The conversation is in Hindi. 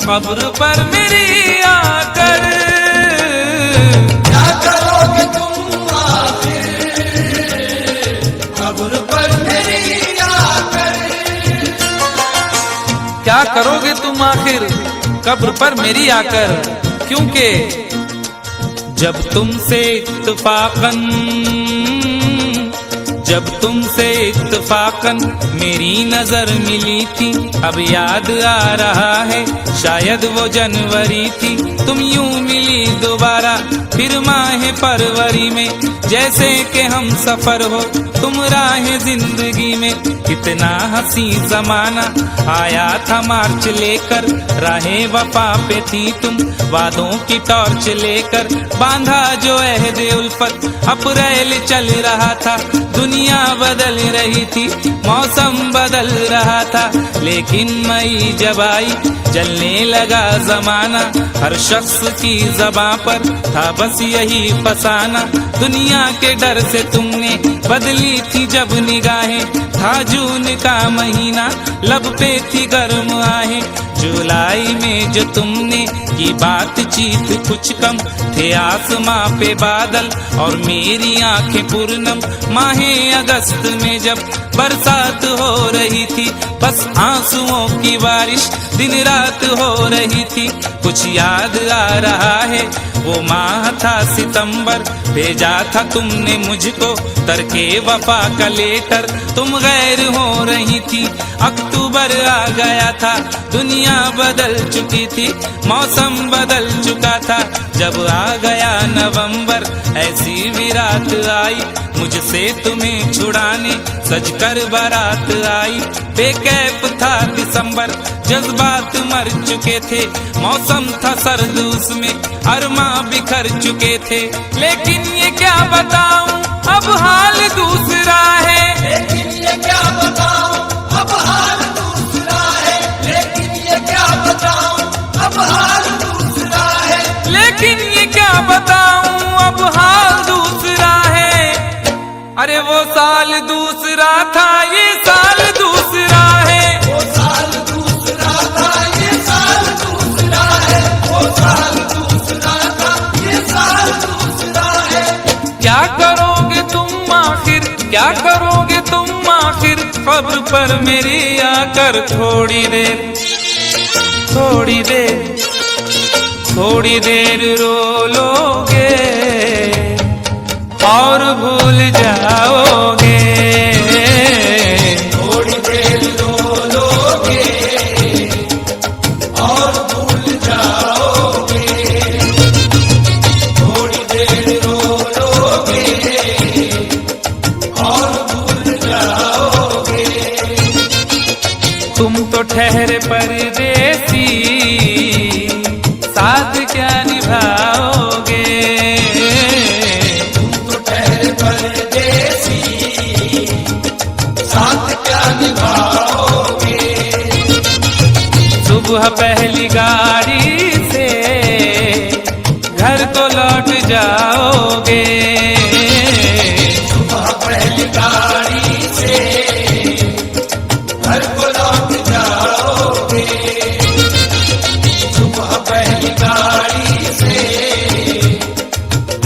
कब्र पर मेरी आकर। क्या करोगे तुम आखिर कब्र पर मेरी आकर। क्या करोगे तुम आखिर कब्र पर मेरी आकर, क्योंकि जब तुमसे इत्तफाकन मेरी नजर मिली थी, अब याद आ रहा है शायद वो जनवरी थी। तुम यूं मिली दोबारा फिर माह फरवरी में, जैसे कि हम सफर हो तुम राह जिंदगी में। कितना हंसी जमाना आया था मार्च लेकर, राहे वफा पे थी तुम वादों की टॉर्च लेकर। बांधा जो अहद उल्फत अप्रैल चल रहा था, दुनिया बदल रही थी मौसम बदल रहा था। लेकिन मई जब आई जलने लगा जमाना, हर शख्स की ज़बां पर था बस यही फसाना। दुनिया के डर से तुमने बदली थी जब निगाहें, था जून का महीना लब पे थी गर्म आहें। जुलाई में जो तुमने की बातचीत कुछ कम थे आसमां पे बादल और मेरी आंखें पूर्णम। माहे अगस्त में जब बरसात हो रही थी, बस आंसुओं की बारिश दिन रात हो रही थी। कुछ याद आ रहा है वो माह था सितंबर, भेजा था तुमने मुझको तरके वफा का लेटर। तुम गैर हो रही थी, अक्टूबर आ गया था, दुनिया बदल चुकी थी, मौसम बदल चुका था। जब आ गया नवंबर ऐसी भी रात आई, मुझसे तुम्हें छुड़ाने सजकर बारात आई। बेकैफ था दिसंबर, जज्बात मर चुके थे, मौसम था सर्द उसमें अरमा बिखर चुके थे। लेकिन ये क्या बताऊं अब हाल दूसरा है, लेकिन ये क्या बताऊं अब हाल दूसरा है। लेकिन ये क्या बताऊं अब हाल दूसरा है। लेकिन ये क्या बताऊं अब हाल दूसरा है। अरे वो साल दूसरा था ये साल दूसरा है। वो साल दूसरा था ये साल दूसरा है। वो साल दूसरा था ये साल दूसरा है। क्या करोगे तुम आखिर, क्या करोगे तुम आखिर कब्र पर मेरी आकर। थोड़ी देर थोड़ी देर थोड़ी देर रो लोगे और भूल जाओगे। थोड़ी देर रो लोगे और भूल जाओगे। थोड़ी देर रो लोगे और भूल जाओगे। तुम तो ठहरे परदेसी, साथ क्या निभाओगे। तुम तो ठहरे परदेसी, साथ क्या निभाओगे। सुबह पहली गाड़ी से घर को लौट जाओगे।